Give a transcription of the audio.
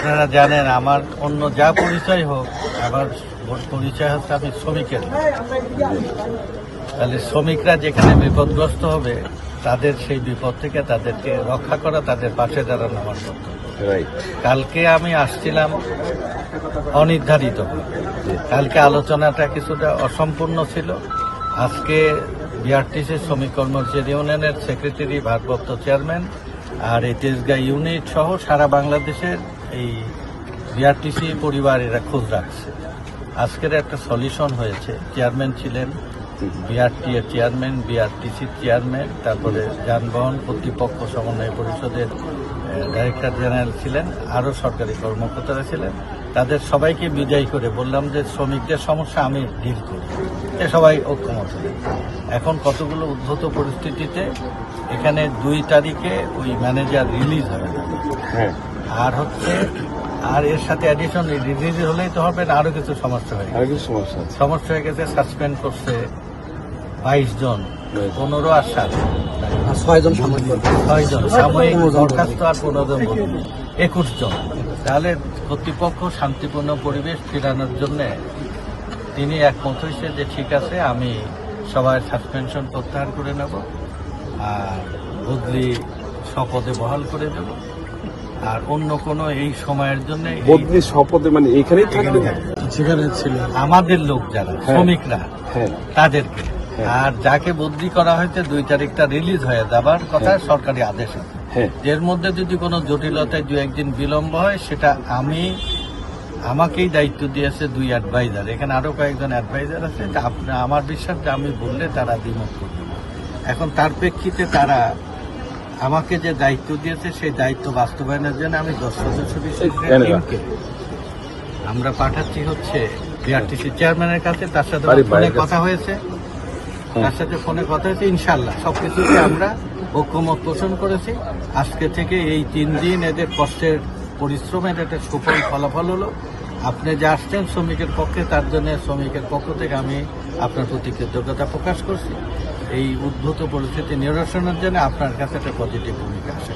আপনারা জানেন আমার অন্য যা পরিচয় হোক, আমার পরিচয় হচ্ছে আমি শ্রমিকের লোক। তাহলে শ্রমিকরা যেখানে বিপদগ্রস্ত হবে তাদের সেই বিপদ থেকে তাদেরকে রক্ষা করা, তাদের পাশে দাঁড়ানো আমার কর্তব্য। কালকে আমি আসছিলাম অনির্ধারিত, কালকে আলোচনাটা কিছুটা অসম্পূর্ণ ছিল। আজকে বিআরটিসি শ্রমিক কর্মচারী ইউনিয়নের সেক্রেটারি, ভারপ্রাপ্ত চেয়ারম্যান আর এই তেজগাঁ ইউনিট সহ সারা বাংলাদেশের এই বিআরটিসি পরিবার এরা খোঁজ রাখছে। আজকের একটা সলিউশন হয়েছে। চেয়ারম্যান ছিলেন বিআরটি এর চেয়ারম্যান, বিআরটিসির চেয়ারম্যান, তারপরে যানবাহন কর্তৃপক্ষ সমন্বয় পরিষদের ডাইরেক্টর জেনারেল ছিলেন, আরও সরকারি কর্মকর্তারা ছিলেন। তাদের সবাইকে বিদায় করে বললাম যে শ্রমিকদের সমস্যা আমি ডিল করি। সবাই ঐক্যমত হলেন। এখন কতগুলো উদ্ভূত পরিস্থিতিতে এখানে 2 তারিখে ওই ম্যানেজার রিলিজ হবে না, আর এর সাথে অ্যাডিশন রিলিজ হলেই তো হবে না, আরো কিছু সমস্যা হয়ে গেছে। সাসপেন্ড করছে 22 জন, 15 আর 7, 6 জন সাময়িক দরখাস্ত আর 15 জন 21 জন। তাহলে কর্তৃপক্ষ শান্তিপূর্ণ পরিবেশ ফেরানোর জন্য তিনি একমত হয়েছে যে ঠিক আছে, আমি সবার সাসপেনশন প্রত্যাহার করে নেব আর বদলি শপথে বহাল করে দেব। আর অন্য কোনো এই সময়ের জন্য বদলি শপথে মানে এখানেই থাকবে, যেখানে ছিল আমাদের লোক যারা শ্রমিকরা তাদেরকে। আর যাকে বদলি করা হয়েছে 2 তারিখটা রিলিজ হয়ে যাবার কথা সরকারি আদেশ আছে। এর মধ্যে যদি কোনো জটিলতায় 2-1 দিন বিলম্ব হয়, সেটা আমাকেই দায়িত্ব দিয়েছে 2 অ্যাডভাইজার। এখানে আরো কয়েকজন অ্যাডভাইজার আছে। আমার বিশ্বাস যে আমি বললে তারা দ্বিমত করবে। এখন তার প্রেক্ষিতে তারা আমাকে যে দায়িত্ব দিয়েছে সেই দায়িত্ব বাস্তবায়নের জন্য আমি 10 সদস্য বিশিষ্ট টিমকে আমরা পাঠাচ্ছি হচ্ছে বিআরটিসি চেয়ারম্যানের কাছে। তার সাথে ফোনে কথা হয়েছে, ইনশাল্লাহ সবকিছুতে আমরা ঐক্যমত পোষণ করেছি। আজকে থেকে এই 3 দিন এদের কষ্টের পরিশ্রমের একটা সুফল ফলাফল হলো। আপনি যে আসছেন শ্রমিকের পক্ষে, তার জন্য শ্রমিকের পক্ষ থেকে আমি আপনার প্রতি কৃতজ্ঞতা প্রকাশ করছি। এই উদ্ভূত পরিস্থিতি নিরসনের জন্য আপনার কাছে একটা পজিটিভ ভূমিকা আসে।